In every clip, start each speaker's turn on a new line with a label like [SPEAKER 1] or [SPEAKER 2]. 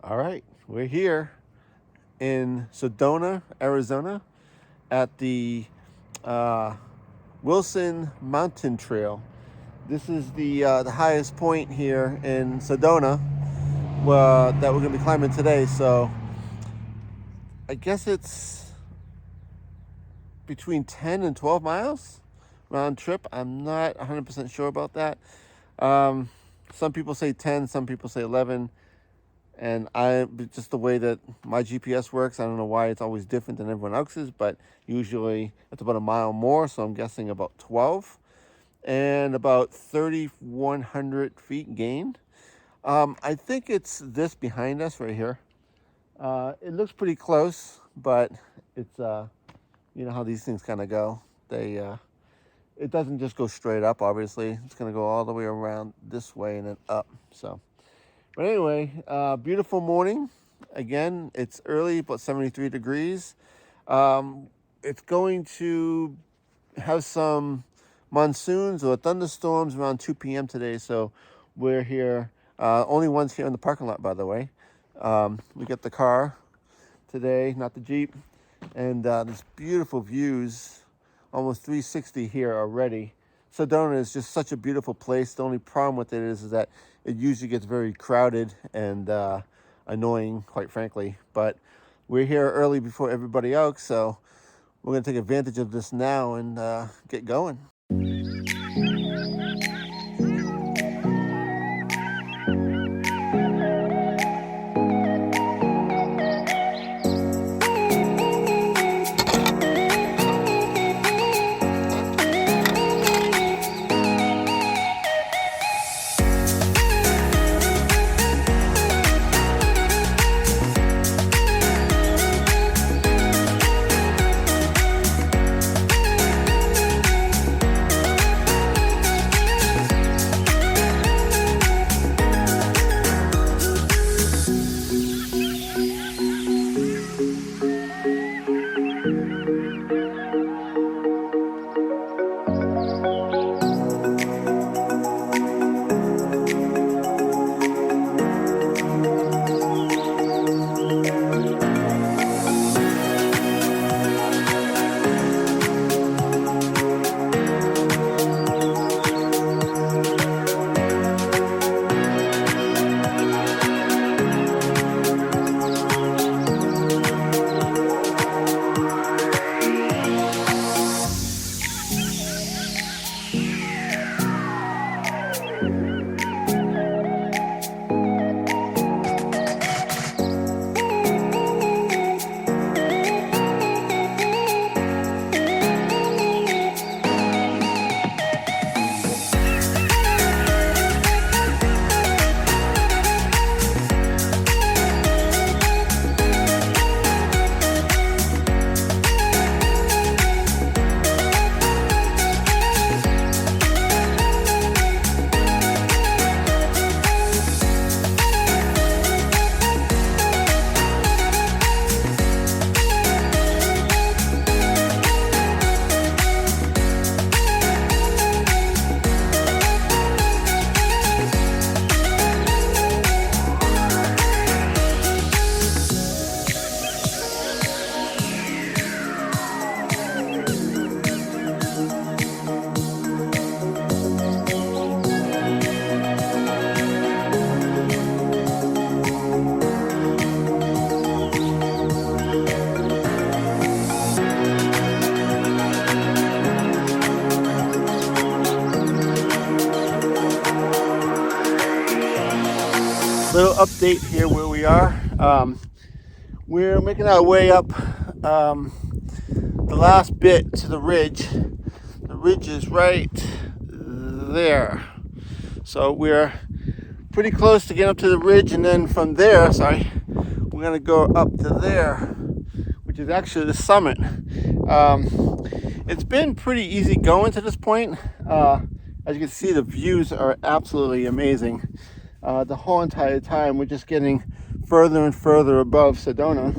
[SPEAKER 1] All right, we're here in Sedona, Arizona, at the Wilson Mountain Trail. This is the highest point here in Sedona that we're going to be climbing today. So I guess it's between 10 and 12 miles round trip. I'm not 100% sure about that. Some people say 10, some people say 11. And just the way that my GPS works, I don't know why it's always different than everyone else's, but usually it's about a mile more, so I'm guessing about 12 and about 3,100 feet gained. I think it's this behind us right here. It looks pretty close, but it's, you know how these things kind of go. It doesn't just go straight up, obviously. It's going to go all the way around this way and then up, so. But anyway, beautiful morning. Again, it's early, about 73 degrees. It's going to have some monsoons or thunderstorms around 2 p.m. today. So we're here, only ones here in the parking lot, by the way. We got the car today, not the Jeep. And there's beautiful views, almost 360 here already. Sedona is just such a beautiful place. The only problem with it is that it usually gets very crowded and annoying, quite frankly. But we're here early before everybody else, so we're going to take advantage of this now and get going. Little update here where we are. We're making our way up the last bit to the ridge. The ridge is right there. So we're pretty close to getting up to the ridge, and then from there, we're gonna go up to there, which is actually the summit. It's been pretty easy going to this point. As you can see, the views are absolutely amazing. The whole entire time we're just getting further and further above Sedona,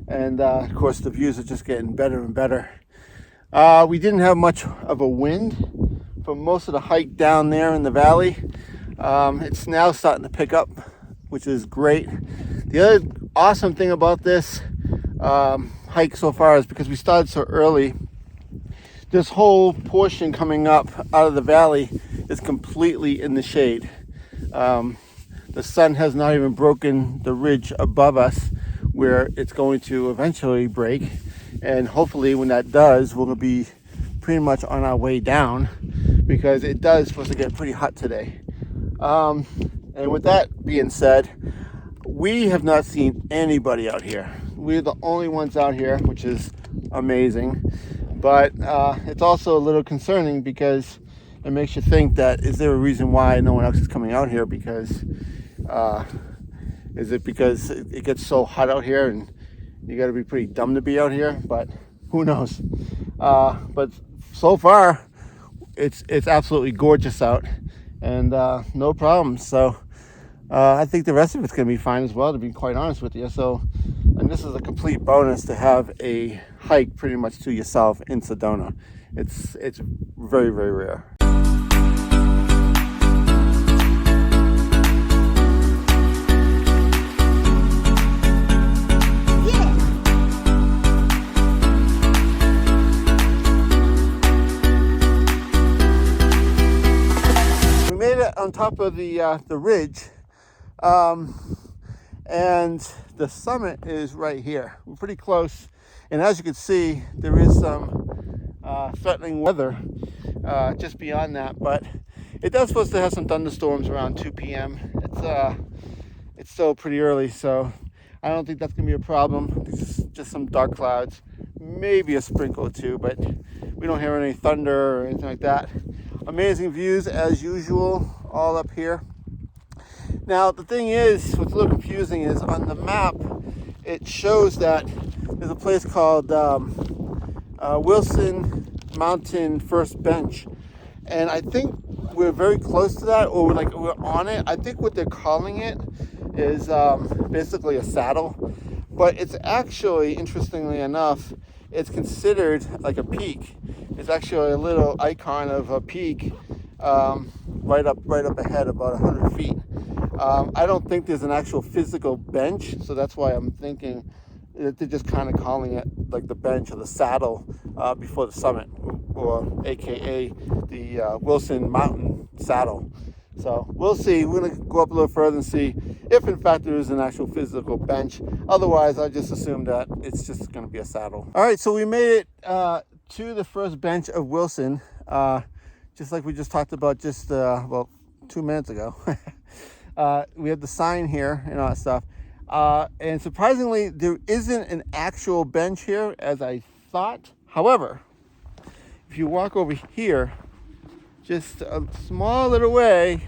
[SPEAKER 1] and of course the views are just getting better and better. We didn't have much of a wind for most of the hike down there in the valley. It's now starting to pick up, which is great. The other awesome thing about this hike so far is because we started so early, this whole portion coming up out of the valley is completely in the shade. The sun has not even broken the ridge above us where it's going to eventually break. And hopefully when that does, we're going to be pretty much on our way down, because it does supposed to get pretty hot today. And with that being said, we have not seen anybody out here. We're the only ones out here, which is amazing. But it's also a little concerning, because it makes you think that, is there a reason why no one else is coming out here? Because is it because it gets so hot out here and you got to be pretty dumb to be out here? But who knows? But so far, it's absolutely gorgeous out, and no problems. So I think the rest of it's going to be fine as well, to be quite honest with you. So, and this is a complete bonus to have a hike pretty much to yourself in Sedona. It's very, very rare. We made it on top of the ridge, and the summit is right here. We're pretty close, and as you can see, there is some threatening weather just beyond that, but it does supposed to have some thunderstorms around 2 p.m. It's still pretty early, so I don't think that's gonna be a problem. It's just some dark clouds, maybe a sprinkle or two, but we don't hear any thunder or anything like that. Amazing views as usual, all up here. Now the thing is, what's a little confusing is on the map it shows that there's a place called Wilson Mountain First Bench, and I think we're very close to that, or we're on it. I think what they're calling it is basically a saddle, but it's actually, interestingly enough, it's considered like a peak. It's actually a little icon of a peak right up ahead, about 100 feet. I don't think there's an actual physical bench, so that's why I'm thinking that they're just kind of calling it like the bench or the saddle before the summit, or AKA the Wilson Mountain Saddle. So we'll see. We're going to go up a little further and see if in fact there is an actual physical bench. Otherwise, I just assume that it's just going to be a saddle. All right, so we made it to the first bench of Wilson, just like we just talked about just about 2 minutes ago. We have the sign here and all that stuff. And surprisingly, there isn't an actual bench here as I thought. However, if you walk over here, just a small little way,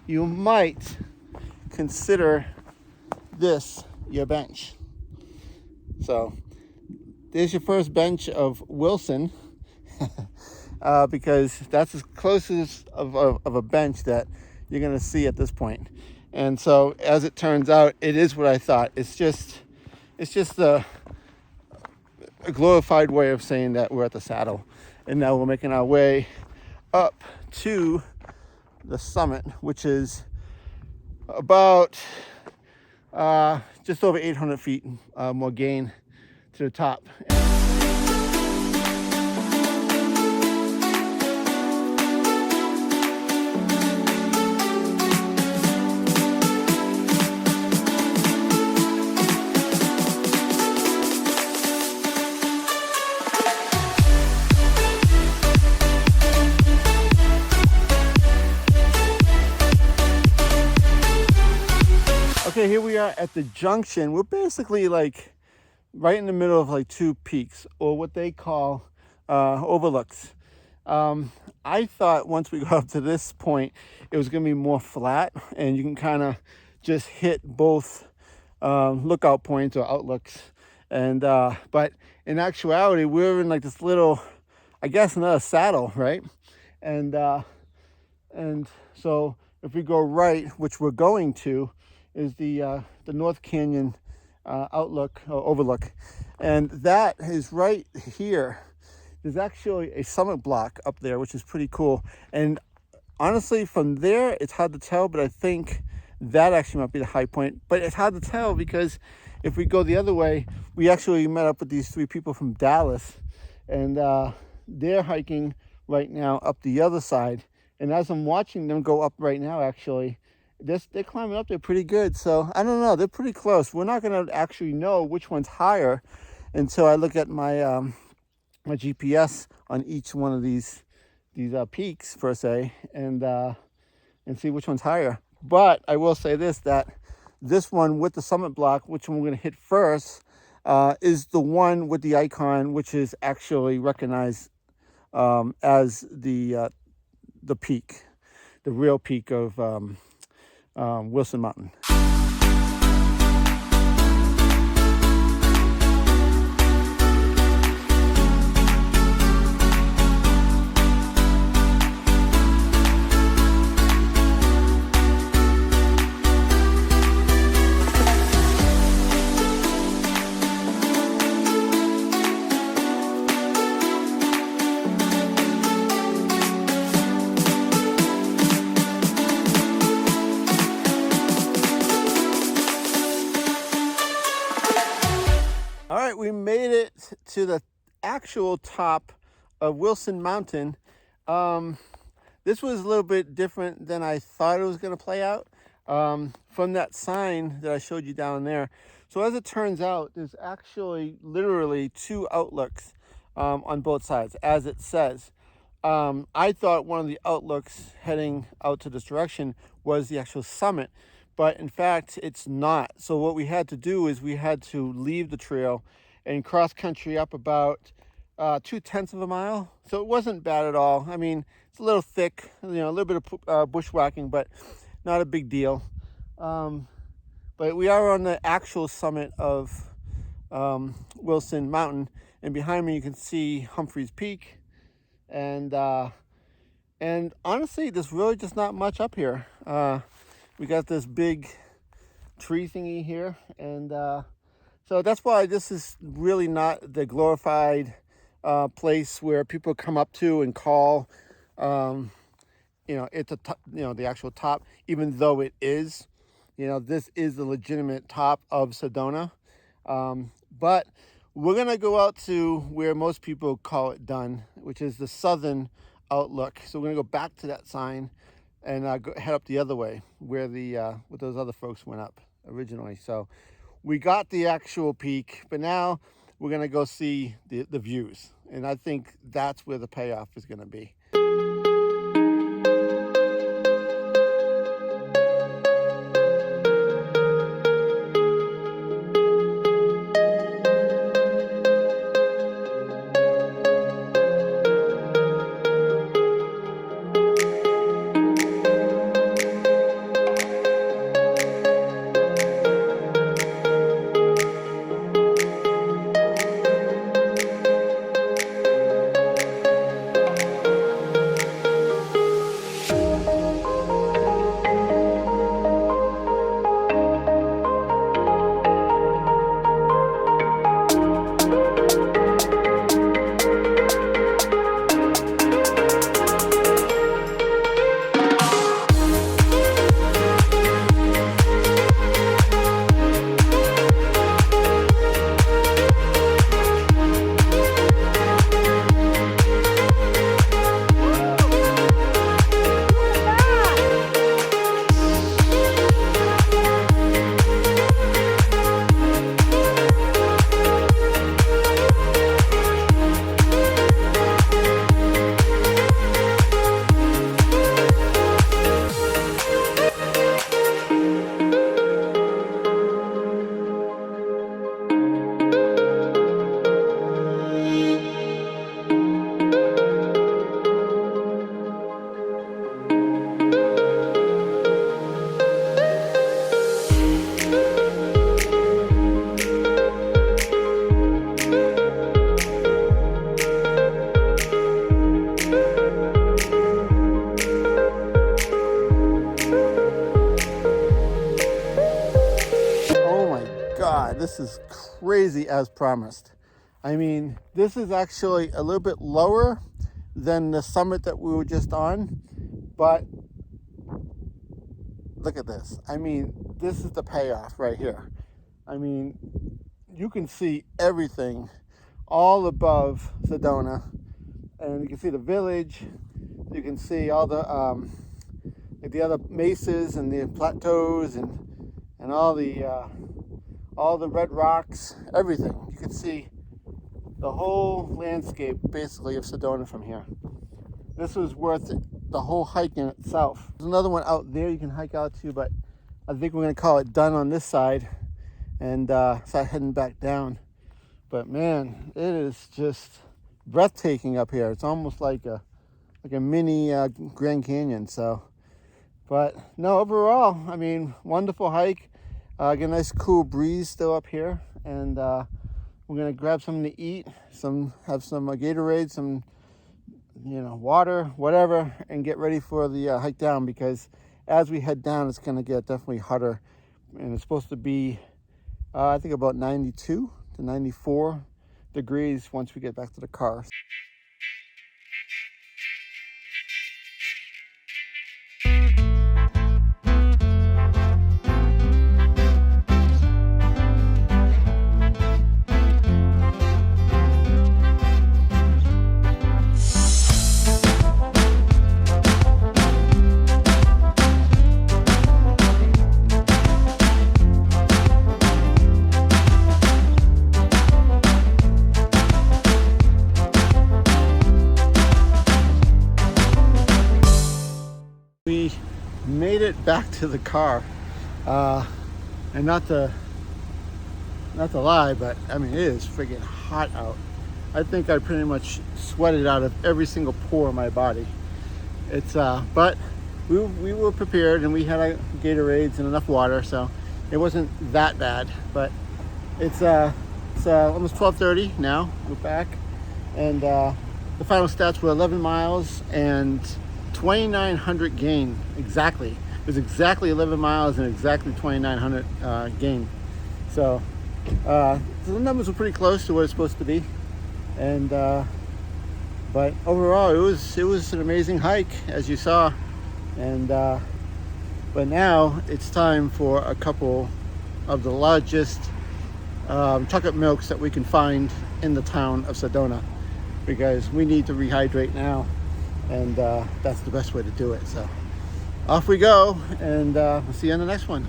[SPEAKER 1] you might consider this your bench. So there's your first bench of Wilson, because that's as close as of a bench that you're going to see at this point. And so as it turns out, it is what I thought. It's just a glorified way of saying that we're at the saddle. And now we're making our way up to the summit, which is about just over 800 feet more gain to the top. Okay, here we are at the junction. We're basically like right in the middle of like two peaks, or what they call overlooks. I thought once we got up to this point, it was going to be more flat, and you can kind of just hit both lookout points or outlooks. And but in actuality, we're in like this little, I guess, another saddle, right? And so if we go right, which we're going to, is the North Canyon outlook or overlook, and that is right here. There's actually a summit block up there, which is pretty cool. And honestly, from there, it's hard to tell, but I think that actually might be the high point. But it's hard to tell because if we go the other way, we actually met up with these 3 people from Dallas, and they're hiking right now up the other side. And as I'm watching them go up right now, actually, they're climbing up there pretty good. So I don't know, they're pretty close. We're not going to actually know which one's higher until I look at my my GPS on each one of these peaks per se, and see which one's higher. But I will say that this one with the summit block, which one we're going to hit first, is the one with the icon, which is actually recognized as the peak, the real peak of Wilson Mountain. All right, we made it to the actual top of Wilson Mountain. This was a little bit different than I thought it was going to play out from that sign that I showed you down there. So as it turns out, there's actually literally 2 outlooks on both sides, as it says. I thought one of the outlooks heading out to this direction was the actual summit, but in fact it's not. So what we had to do is we had to leave the trail and cross country up about 2/10 of a mile. So it wasn't bad at all. I mean, it's a little thick, a little bit of bushwhacking, but not a big deal. But we are on the actual summit of Wilson Mountain, and behind me you can see Humphreys Peak, and honestly, there's really just not much up here. We got this big tree thingy here, and so that's why this is really not the glorified place where people come up to and call it's the actual top, even though it is. This is the legitimate top of Sedona. But we're going to go out to where most people call it done, which is the southern outlook. So we're going to go back to that sign and head up the other way where where those other folks went up originally. So we got the actual peak, but now we're going to go see the views. And I think that's where the payoff is going to be. This is crazy as promised. I mean, this is actually a little bit lower than the summit that we were just on, but look at this. I mean, this is the payoff right here. I mean, you can see everything all above Sedona, and you can see the village. You can see all like the other mesas and the plateaus and all the red rocks, everything. You can see the whole landscape basically of Sedona from here. This was worth the whole hike in itself. There's another one out there you can hike out to, but I think we're gonna call it done on this side and start heading back down. But man, it is just breathtaking up here. It's almost like a mini Grand Canyon. So, but no, overall, I mean, wonderful hike. Get a nice cool breeze still up here, and we're gonna grab something to eat, have some Gatorade, some water, whatever, and get ready for the hike down, because as we head down, it's gonna get definitely hotter, and it's supposed to be I think about 92 to 94 degrees once we get back to the car. We made it back to the car, and not to lie, but I mean, it is freaking hot out. I think I pretty much sweated out of every single pore in my body. It's but we were prepared, and we had our Gatorades and enough water, so it wasn't that bad. But it's almost 12:30 now. We're back, and the final stats were 11 miles and 2,900 gain. Exactly. It was exactly 11 miles and exactly 2,900 gain. So the numbers were pretty close to what it's supposed to be. And but overall, it was an amazing hike, as you saw. And but now it's time for a couple of the largest chocolate milks that we can find in the town of Sedona, because we need to rehydrate now. And that's the best way to do it. So off we go, and we'll see you on the next one.